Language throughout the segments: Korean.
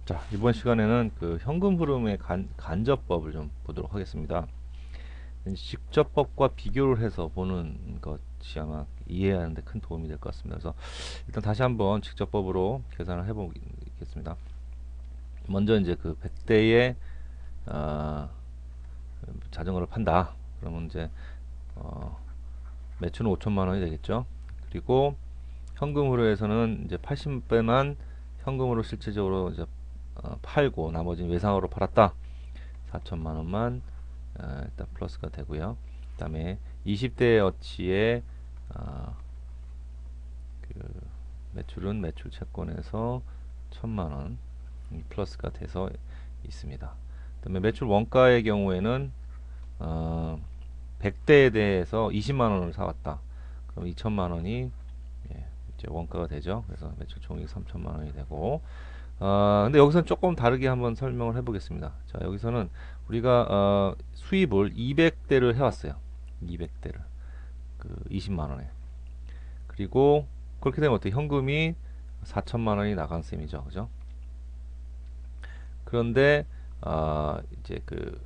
자, 이번 시간에는 그 현금 흐름의 간접법을 좀 보도록 하겠습니다. 직접법과 비교를 해서 보는 것이 아마 이해하는 데 큰 도움이 될 것 같습니다. 그래서 일단 다시 한번 직접법으로 계산을 해보겠습니다. 먼저 이제 그 100대의 자전거를 판다. 그러면 이제 매출은 5천만 원이 되겠죠. 그리고 현금 흐름에서는 이제 80배만 현금으로 실질적으로 이제 팔고 나머지는 외상으로 팔았다. 4천만 원만 일단 플러스가 되고요. 그 다음에 20대 어치의 그 매출은 매출 채권에서 1천만 원 플러스가 돼서 있습니다. 그 다음에 매출 원가의 경우에는 100대에 대해서 20만 원을 사왔다. 그럼 2천만 원이 이제 원가가 되죠. 그래서 매출 총액 3천만 원이 되고, 근데 여기서는 조금 다르게 한번 설명을 해보겠습니다. 자, 여기서는 우리가 수입을 200대를 해왔어요. 200대를 그 20만 원에. 그리고 그렇게 되면 어떻게 현금이 4천만 원이 나간 셈이죠, 그죠? 그런데 이제 그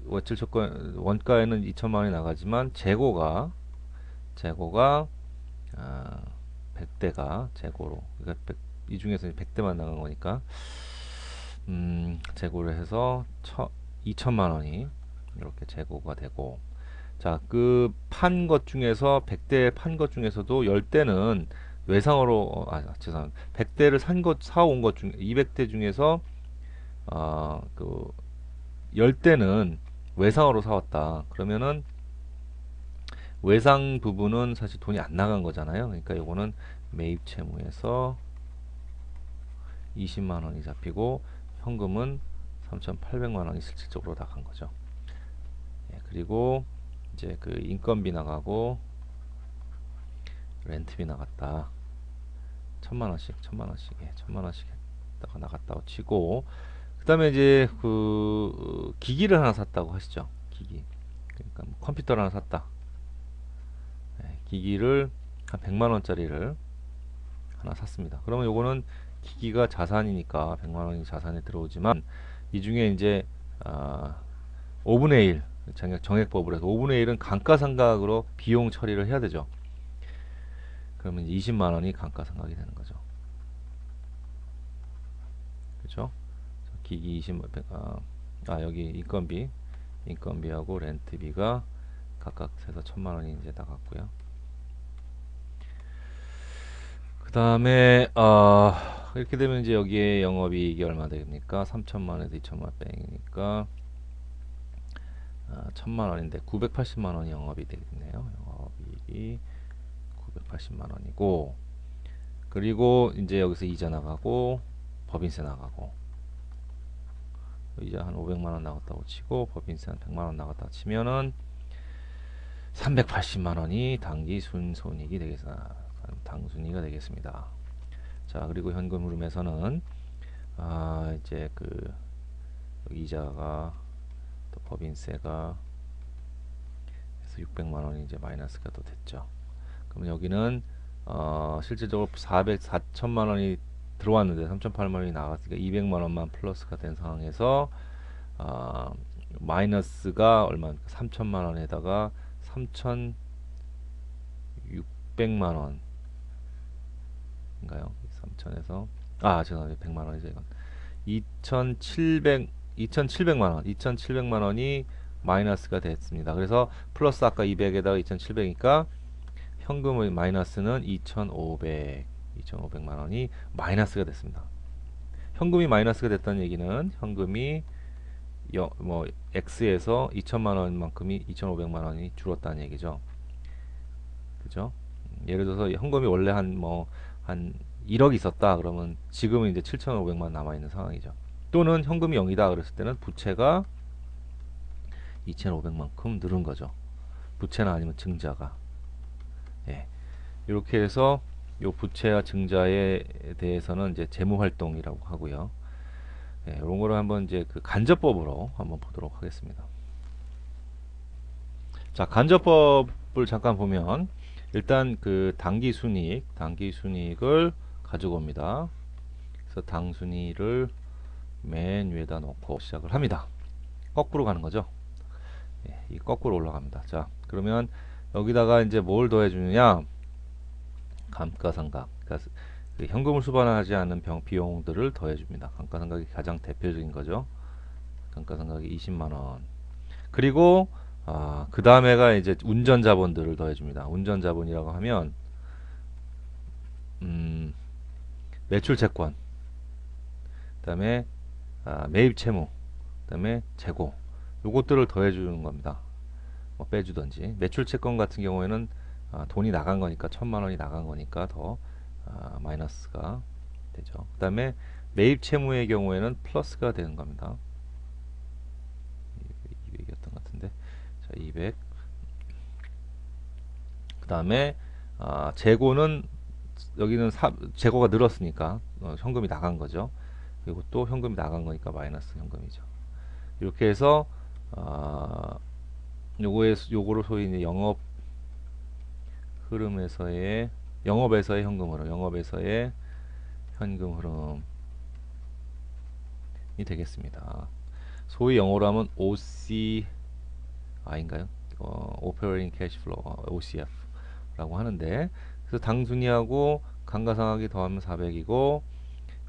외출 조건 원가에는 2천만 원이 나가지만 재고가 100대가 재고로, 그러니까 이 중에서 100대만 나간 거니까 재고를 해서 2천만 원이 이렇게 재고가 되고, 자, 그 판 것 중에서 100대 판 것 중에서도 10대는 외상으로 죄송합니다. 100대를 사온 것 중 200대 중에서 그 10대는 외상으로 사왔다. 그러면은 외상 부분은 사실 돈이 안 나간 거잖아요. 그러니까 이거는 매입 채무에서 20만 원이 잡히고 현금은 3,800만 원이 실질적으로 나간 거죠. 그리고 이제 그 인건비 나가고 렌트비 나갔다. 1,000만 원씩, 1,000만 원씩 했다가 나갔다고 치고, 그 다음에 이제 그 기기를 하나 샀다고 하시죠. 기기. 그러니까 뭐 컴퓨터를 하나 샀다. 기기를 한 100만 원짜리를 하나 샀습니다. 그러면 요거는 기기가 자산이니까 100만 원이 자산에 들어오지만, 이 중에 이제 5분의 1 정액법으로 해서 5분의 1은 감가상각으로 비용 처리를 해야 되죠. 그러면 20만 원이 감가상각이 되는 거죠. 그렇죠? 기기 20만 여기 인건비하고 렌트비가 각각 해서 1,000만 원이 이제 나갔고요. 그 다음에 이렇게 되면 이제 여기에 영업이익이 얼마 됩니까? 3천만 원에서 2천만 원 빼니까 1,000만 원인데 980만 원이 영업이 되겠네요. 영업이익이 980만 원이고, 그리고 이제 여기서 이자 나가고 법인세 나가고, 이자 한 500만 원 나갔다고 치고 법인세 한 100만 원 나갔다 치면은 380만 원이 당기 순손익이 되겠습니다. 당순이가 되겠습니다. 자, 그리고 현금 흐름에서는 이제 그 이자가 또 법인세가 해서 600만 원이 이제 마이너스가 또 됐죠. 그럼 여기는 실질적으로 4천만 원이 들어왔는데 3,800만 원이 나갔으니까 200만 원만 플러스가 된 상황에서 마이너스가 얼마? 3천만 원에다가 3,600만 원인가요? 3천에서 죄송합니다. 100만 원이죠, 이건. 2,700만 원이 마이너스가 됐습니다. 그래서 플러스 아까 200에다가 2,700이니까 현금의 마이너스는 2,500만 원이 마이너스가 됐습니다. 현금이 마이너스가 됐다는 얘기는 현금이 X에서 2천만 원만큼이 2,500만 원이 줄었다는 얘기죠. 그죠? 예를 들어서 현금이 원래 한 1억 있었다. 그러면 지금은 이제 7,500만 남아 있는 상황이죠. 또는 현금이 0이다 그랬을 때는 부채가 2,500만큼 늘은 거죠. 부채나 아니면 증자가. 예. 이렇게 해서 요 부채와 증자에 대해서는 이제 재무 활동이라고 하고요. 이런 거를 한번 이제 그 간접법으로 한번 보도록 하겠습니다. 자, 간접법을 잠깐 보면 일단 그 당기 순이익을 가지고 옵니다. 그래서 당순이를 맨 위에다 놓고 시작을 합니다. 거꾸로 가는 거죠. 예, 이 거꾸로 올라갑니다. 자, 그러면 여기다가 이제 뭘 더해주느냐? 감가상각. 그러니까 그 현금을 수반하지 않는 비용들을 더해줍니다. 감가상각이 가장 대표적인 거죠. 감가상각이 20만 원. 그리고 그 다음에가 이제 운전자본들을 더해줍니다. 운전자본이라고 하면 매출채권, 그다음에 매입채무, 그다음에 재고, 요것들을 더해주는 겁니다. 뭐 빼주던지. 매출채권 같은 경우에는 돈이 나간 거니까 1,000만 원이 나간 거니까 더 마이너스가 되죠. 그다음에 매입채무의 경우에는 플러스가 되는 겁니다. 200이었던 것 같은데, 자 200. 그다음에 재고는 여기는 재고가 늘었으니까 현금이 나간 거죠. 그리고 또 현금이 나간 거니까 마이너스 현금이죠. 이렇게 해서 요거를 소위 이제 영업 흐름에서의 영업에서의 현금 흐름, 영업에서의 현금 흐름이 되겠습니다. 소위 영어로 하면 OCI인가요? Operating Cash Flow, OCF라고 하는데, 그래서 당순이하고 감가상각이 더하면 400이고,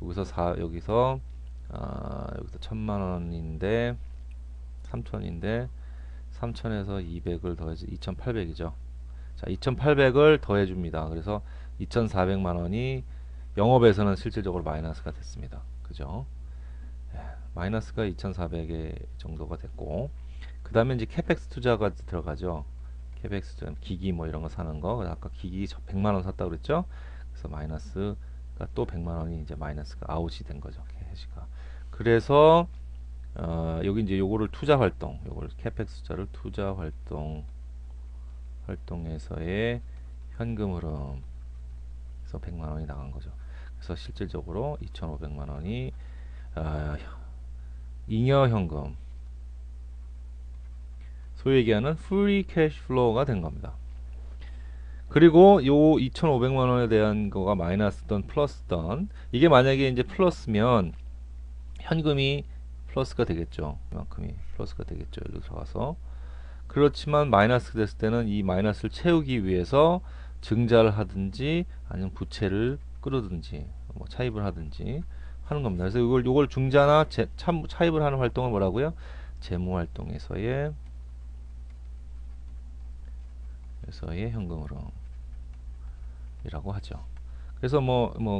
여기서 1,000만 원인데 3,000인데 3,000에서 200을 더해서 2,800이죠. 자, 2,800을 더해줍니다. 그래서 2,400만 원이 영업에서는 실질적으로 마이너스가 됐습니다. 그죠? 마이너스가 2,400에 정도가 됐고, 그 다음에 이제 캐펙스 투자가 들어가죠. 캐펙스 투자, 기기 뭐 이런 거 사는 거. 아까 기기 100만 원 샀다고 그랬죠? 그래서 마이너스가 또 100만 원이 이제 마이너스가 아웃이 된 거죠. 캐시가. 그래서 여기 이제 요거를 투자 활동, 요걸 캐펙스 투자를 투자 활동에서의 현금 흐름. 그래서 100만 원이 나간 거죠. 그래서 실질적으로 2,500만 원이 잉여 현금, 소위 얘기하는 프리 캐시 플로우가 된 겁니다. 그리고 요 2,500만 원에 대한 거가 마이너스든 플러스든, 이게 만약에 이제 플러스면 현금이 플러스가 되겠죠. 이만큼이 플러스가 되겠죠. 여기 들어가서. 그렇지만 마이너스 됐을 때는 이 마이너스를 채우기 위해서 증자를 하든지 아니면 부채를 끌어든지 뭐 차입을 하든지 하는 겁니다. 그래서 요걸 중자나 차입을 하는 활동을 뭐라고요? 재무 활동에서의 현금 흐름이라고 하죠. 그래서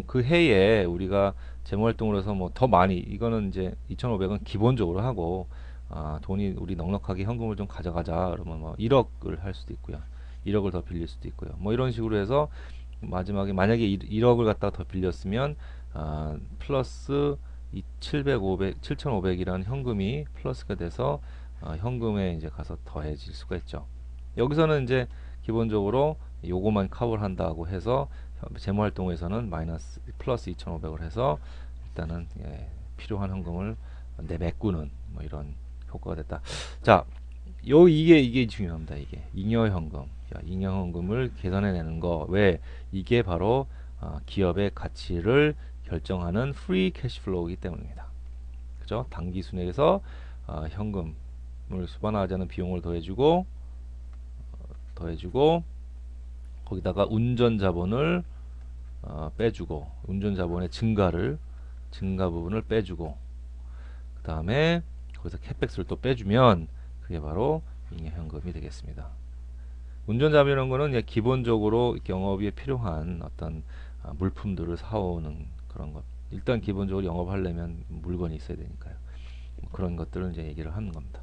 그 해에 우리가 재무 활동으로 해서 뭐 더 많이, 이거는 이제 2,500은 기본적으로 하고, 돈이 우리 넉넉하게 현금을 좀 가져가자 그러면 뭐 1억을 할 수도 있고요. 1억을 더 빌릴 수도 있고요. 뭐 이런 식으로 해서 마지막에 만약에 1억을 갖다가 더 빌렸으면 플러스 7,500이라는 현금이 플러스가 돼서 현금에 이제 가서 더해질 수가 있죠. 여기서는 이제 기본적으로 요거만 커버를 한다고 해서 재무활동에서는 마이너스 플러스 2,500을 해서 일단은 필요한 현금을 메꾸는 뭐 이런 효과가 됐다. 자, 이게 중요합니다. 이게 잉여 현금, 잉여 현금을 계산해내는 거. 왜? 이게 바로 기업의 가치를 결정하는 프리 캐시플로우이기 때문입니다. 그죠? 단기 순액에서 현금을 수반하지 않은 비용을 더해주고 거기다가 운전자본을 빼주고, 운전자본의 증가 부분을 빼주고, 그 다음에 거기서 캐펙스를 또 빼주면 그게 바로 잉여현금이 되겠습니다. 운전자본이라는 거는 기본적으로 영업에 필요한 어떤 물품들을 사오는 그런 것. 일단 기본적으로 영업하려면 물건이 있어야 되니까요. 그런 것들을 이제 얘기를 하는 겁니다.